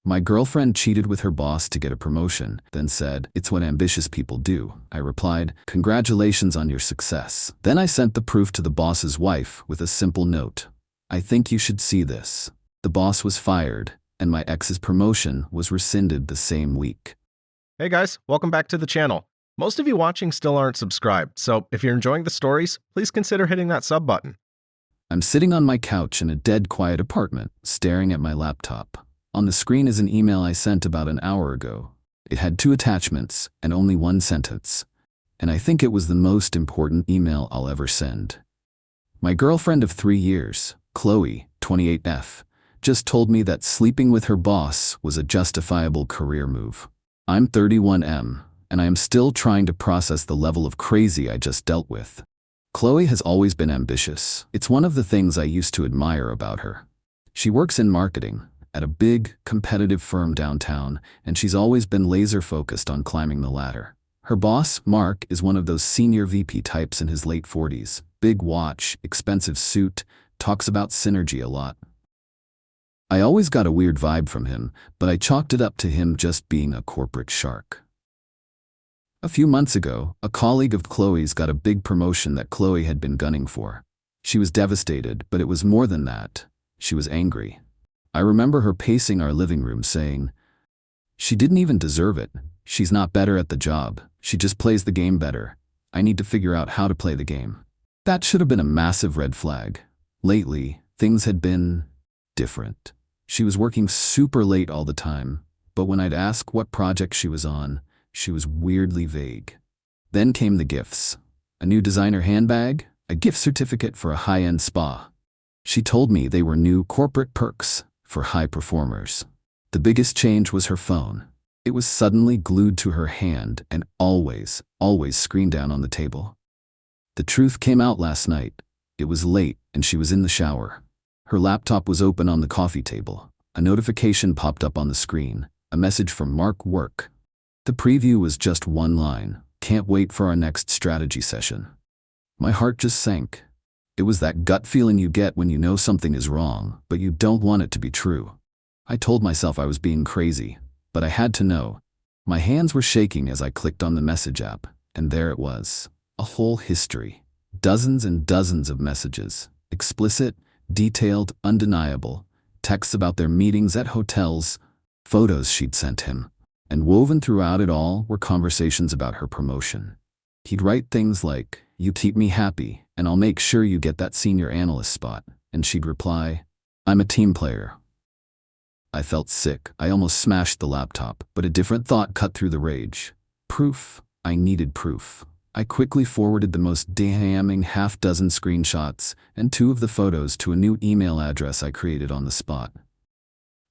My girlfriend cheated with her boss to get a promotion, then said, "It's what ambitious people do." I replied, "Congratulations on your success." Then I sent the proof to the boss's wife with a simple note. "I think you should see this." The boss was fired, and my ex's promotion was rescinded the same week. Hey guys, welcome back to the channel. Most of you watching still aren't subscribed, so if you're enjoying the stories, please consider hitting that sub button. I'm sitting on my couch in a dead quiet apartment, staring at my laptop. On the screen is an email I sent about an hour ago. It had 2 attachments and only 1 sentence. And I think it was the most important email I'll ever send. My girlfriend of 3 years, Chloe, 28F, just told me that sleeping with her boss was a justifiable career move. I'm 31M, and I am still trying to process the level of crazy I just dealt with. Chloe has always been ambitious. It's one of the things I used to admire about her. She works in marketing at a big, competitive firm downtown, and she's always been laser-focused on climbing the ladder. Her boss, Mark, is one of those senior VP types in his late 40s. Big watch, expensive suit, talks about synergy a lot. I always got a weird vibe from him, but I chalked it up to him just being a corporate shark. A few months ago, a colleague of Chloe's got a big promotion that Chloe had been gunning for. She was devastated, but it was more than that. She was angry. I remember her pacing our living room saying, "She didn't even deserve it. She's not better at the job. She just plays the game better. I need to figure out how to play the game." That should have been a massive red flag. Lately, things had been different. She was working super late all the time, but when I'd ask what project she was on, she was weirdly vague. Then came the gifts. A new designer handbag, a gift certificate for a high-end spa. She told me they were new corporate perks for high performers. The biggest change was her phone. It was suddenly glued to her hand and always screen down on the table. The truth came out last night. It was late and she was in the shower. Her laptop was open on the coffee table. A notification popped up on the screen, a message from Mark Work. The preview was just 1 line, "Can't wait for our next strategy session." My heart just sank. It was that gut feeling you get when you know something is wrong, but you don't want it to be true. I told myself I was being crazy, but I had to know. My hands were shaking as I clicked on the message app, and there it was. A whole history. Dozens and dozens of messages. Explicit, detailed, undeniable. Texts about their meetings at hotels. Photos she'd sent him. And woven throughout it all were conversations about her promotion. He'd write things like, "You keep me happy, and I'll make sure you get that senior analyst spot." And she'd reply, "I'm a team player." I felt sick. I almost smashed the laptop, but a different thought cut through the rage. Proof. I needed proof. I quickly forwarded the most damning half-dozen screenshots and 2 of the photos to a new email address I created on the spot.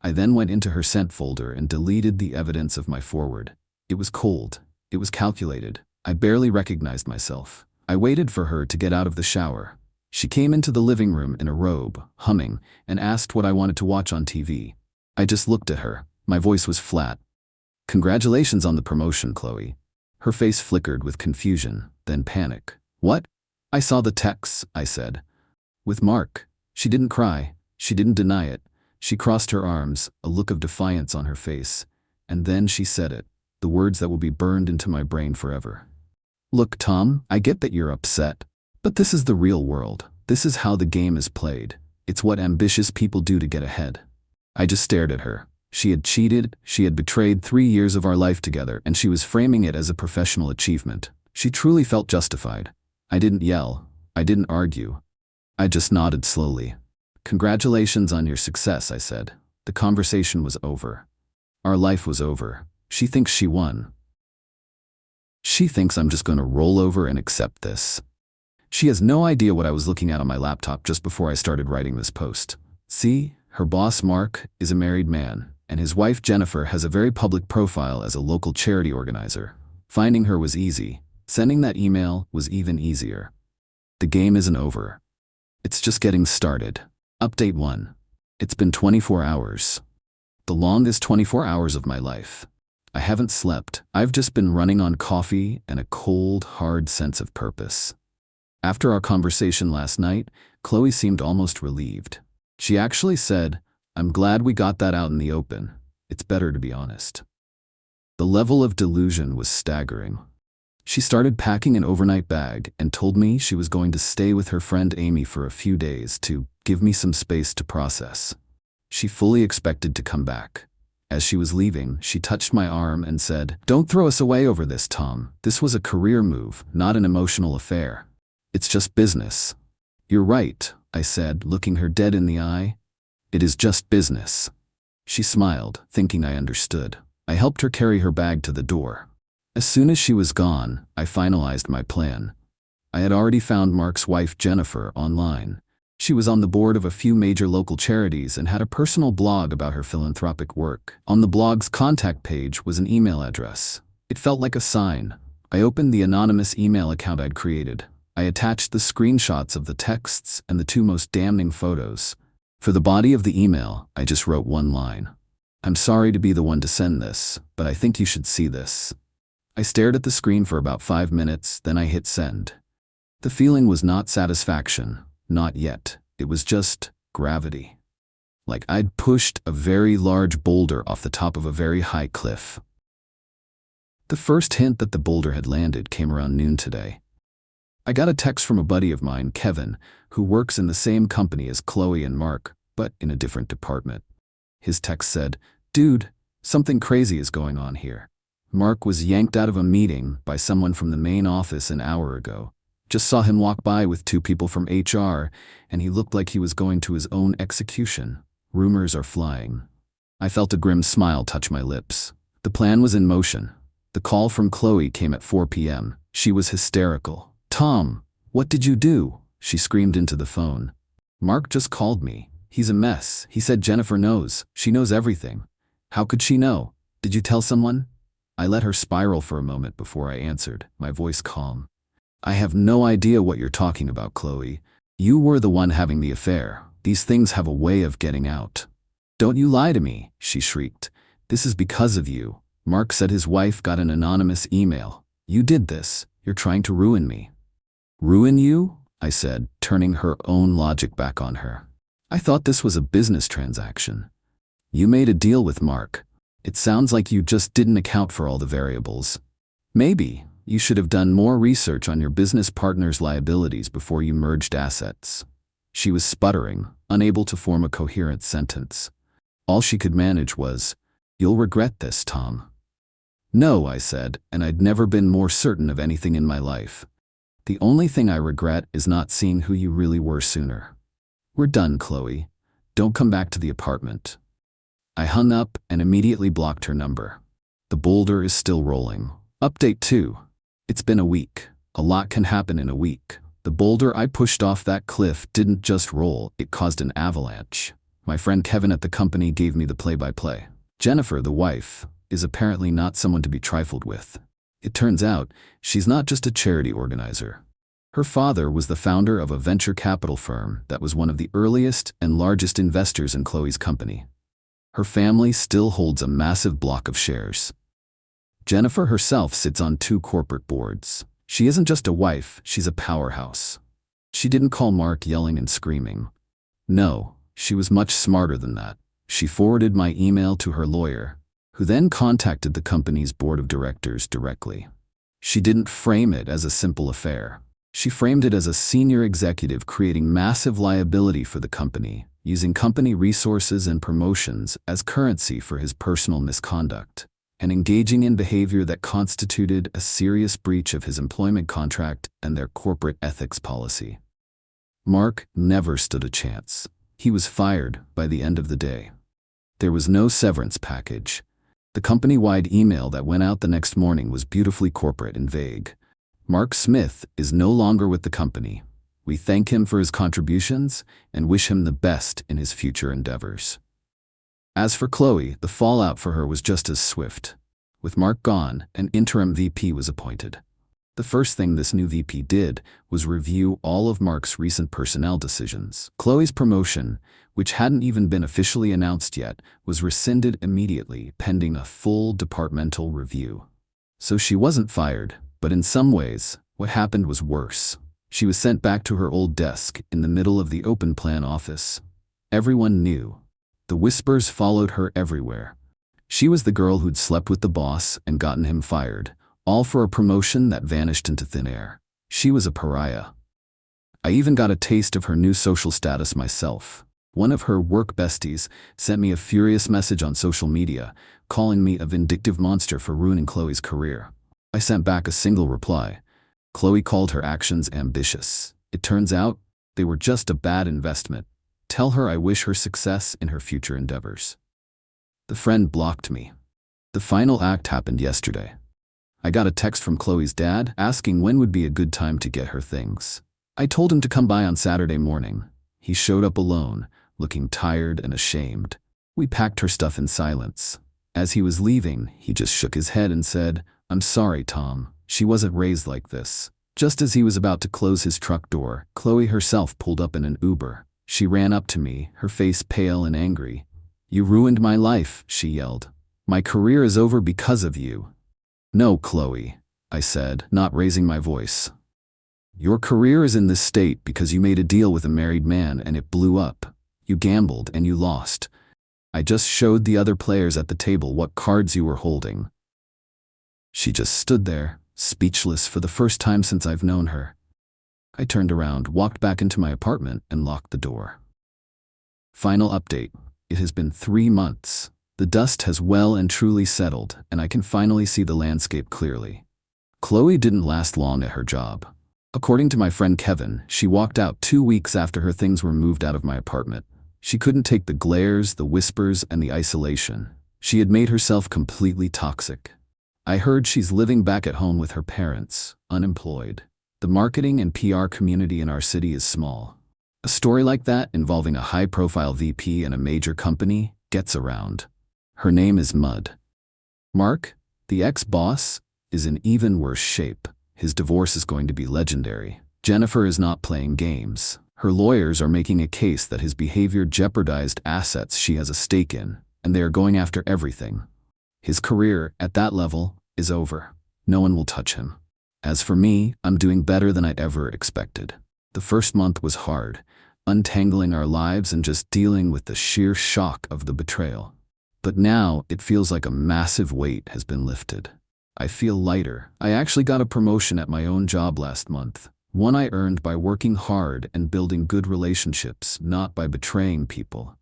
I then went into her sent folder and deleted the evidence of my forward. It was cold. It was calculated. I barely recognized myself. I waited for her to get out of the shower. She came into the living room in a robe, humming, and asked what I wanted to watch on TV. I just looked at her. My voice was flat. "Congratulations on the promotion, Chloe." Her face flickered with confusion, then panic. "What?" "I saw the texts," I said. "With Mark." She didn't cry. She didn't deny it. She crossed her arms, a look of defiance on her face. And then she said it, the words that will be burned into my brain forever. "Look, Tom, I get that you're upset. But this is the real world. This is how the game is played. It's what ambitious people do to get ahead." I just stared at her. She had cheated, she had betrayed 3 years of our life together, and she was framing it as a professional achievement. She truly felt justified. I didn't yell. I didn't argue. I just nodded slowly. "Congratulations on your success," I said. The conversation was over. Our life was over. She thinks she won. She thinks I'm just going to roll over and accept this. She has no idea what I was looking at on my laptop just before I started writing this post. See, her boss, Mark, is a married man, and his wife, Jennifer, has a very public profile as a local charity organizer. Finding her was easy. Sending that email was even easier. The game isn't over. It's just getting started. Update 1. It's been 24 hours. The longest 24 hours of my life. I haven't slept. I've just been running on coffee and a cold, hard sense of purpose. After our conversation last night, Chloe seemed almost relieved. She actually said, "I'm glad we got that out in the open." It's better to be honest. The level of delusion was staggering. She started packing an overnight bag and told me she was going to stay with her friend Amy for a few days to give me some space to process. She fully expected to come back. As she was leaving, she touched my arm and said, "Don't throw us away over this, Tom. This was a career move, not an emotional affair. It's just business." "You're right," I said, looking her dead in the eye. "It is just business." She smiled, thinking I understood. I helped her carry her bag to the door. As soon as she was gone, I finalized my plan. I had already found Mark's wife, Jennifer, online. She was on the board of a few major local charities and had a personal blog about her philanthropic work. On the blog's contact page was an email address. It felt like a sign. I opened the anonymous email account I'd created. I attached the screenshots of the texts and the two most damning photos. For the body of the email, I just wrote one line. "I'm sorry to be the one to send this, but I think you should see this." I stared at the screen for about 5 minutes, then I hit send. The feeling was not satisfaction, not yet. It was just gravity. Like I'd pushed a very large boulder off the top of a very high cliff. The first hint that the boulder had landed came around noon today. I got a text from a buddy of mine, Kevin, who works in the same company as Chloe and Mark, but in a different department. His text said, "Dude, something crazy is going on here. Mark was yanked out of a meeting by someone from the main office an hour ago. Just saw him walk by with 2 people from HR, and he looked like he was going to his own execution. Rumors are flying." I felt a grim smile touch my lips. The plan was in motion. The call from Chloe came at 4 p.m. She was hysterical. "Tom, what did you do?" she screamed into the phone. "Mark just called me. He's a mess. He said Jennifer knows. She knows everything." "How could she know? Did you tell someone?" I let her spiral for a moment before I answered, my voice calm. "I have no idea what you're talking about, Chloe. You were the one having the affair. These things have a way of getting out." "Don't you lie to me," she shrieked. "This is because of you. Mark said his wife got an anonymous email. You did this. You're trying to ruin me." "Ruin you?" I said, turning her own logic back on her. "I thought this was a business transaction. You made a deal with Mark. It sounds like you just didn't account for all the variables. Maybe you should have done more research on your business partner's liabilities before you merged assets." She was sputtering, unable to form a coherent sentence. All she could manage was, "You'll regret this, Tom." "No," I said, and I'd never been more certain of anything in my life. "The only thing I regret is not seeing who you really were sooner. We're done, Chloe. Don't come back to the apartment." I hung up and immediately blocked her number. The boulder is still rolling. Update 2. It's been a week. A lot can happen in a week. The boulder I pushed off that cliff didn't just roll, it caused an avalanche. My friend Kevin at the company gave me the play-by-play. Jennifer, the wife, is apparently not someone to be trifled with. It turns out, she's not just a charity organizer. Her father was the founder of a venture capital firm that was one of the earliest and largest investors in Chloe's company. Her family still holds a massive block of shares. Jennifer herself sits on 2 corporate boards. She isn't just a wife, she's a powerhouse. She didn't call Mark yelling and screaming. No, she was much smarter than that. She forwarded my email to her lawyer, who then contacted the company's board of directors directly. She didn't frame it as a simple affair. She framed it as a senior executive creating massive liability for the company, using company resources and promotions as currency for his personal misconduct, and engaging in behavior that constituted a serious breach of his employment contract and their corporate ethics policy. Mark never stood a chance. He was fired by the end of the day. There was no severance package. The company-wide email that went out the next morning was beautifully corporate and vague. "Mark Smith is no longer with the company. We thank him for his contributions and wish him the best in his future endeavors." As for Chloe, the fallout for her was just as swift. With Mark gone, an interim VP was appointed. The first thing this new VP did was review all of Mark's recent personnel decisions. Chloe's promotion, which hadn't even been officially announced yet, was rescinded immediately, pending a full departmental review. So she wasn't fired, but in some ways, what happened was worse. She was sent back to her old desk in the middle of the open plan office. Everyone knew. The whispers followed her everywhere. She was the girl who'd slept with the boss and gotten him fired, all for a promotion that vanished into thin air. She was a pariah. I even got a taste of her new social status myself. One of her work besties sent me a furious message on social media, calling me a vindictive monster for ruining Chloe's career. I sent back a single reply. Chloe called her actions ambitious. It turns out they were just a bad investment. Tell her I wish her success in her future endeavors. The friend blocked me. The final act happened yesterday. I got a text from Chloe's dad asking when would be a good time to get her things. I told him to come by on Saturday morning. He showed up alone, looking tired and ashamed. We packed her stuff in silence. As he was leaving, he just shook his head and said, "I'm sorry, Tom. She wasn't raised like this." Just as he was about to close his truck door, Chloe herself pulled up in an Uber. She ran up to me, her face pale and angry. "You ruined my life," she yelled. "My career is over because of you." "No, Chloe," I said, not raising my voice. "Your career is in this state because you made a deal with a married man and it blew up. You gambled and you lost. I just showed the other players at the table what cards you were holding." She just stood there, speechless for the first time since I've known her. I turned around, walked back into my apartment, and locked the door. Final update. It has been 3 months. The dust has well and truly settled, and I can finally see the landscape clearly. Chloe didn't last long at her job. According to my friend Kevin, she walked out 2 weeks after her things were moved out of my apartment. She couldn't take the glares, the whispers, and the isolation. She had made herself completely toxic. I heard she's living back at home with her parents, unemployed. The marketing and PR community in our city is small. A story like that involving a high-profile VP in a major company gets around. Her name is Mud. Mark, the ex-boss, is in even worse shape. His divorce is going to be legendary. Jennifer is not playing games. Her lawyers are making a case that his behavior jeopardized assets she has a stake in, and they are going after everything. His career, at that level, is over. No one will touch him. As for me, I'm doing better than I'd ever expected. The first month was hard, untangling our lives and just dealing with the sheer shock of the betrayal. But now, it feels like a massive weight has been lifted. I feel lighter. I actually got a promotion at my own job last month. One I earned by working hard and building good relationships, not by betraying people.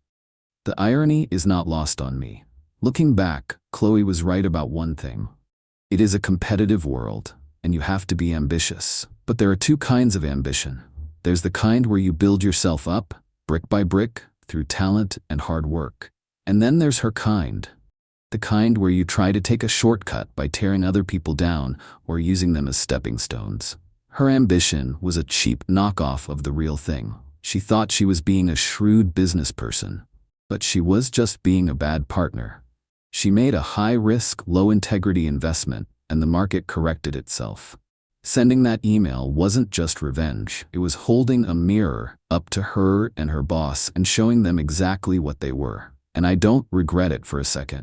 The irony is not lost on me. Looking back, Chloe was right about one thing. It is a competitive world, and you have to be ambitious. But there are 2 kinds of ambition. There's the kind where you build yourself up, brick by brick, through talent and hard work. And then there's her kind. The kind where you try to take a shortcut by tearing other people down or using them as stepping stones. Her ambition was a cheap knockoff of the real thing. She thought she was being a shrewd business person, but she was just being a bad partner. She made a high-risk, low-integrity investment, and the market corrected itself. Sending that email wasn't just revenge. It was holding a mirror up to her and her boss and showing them exactly what they were. And I don't regret it for a second.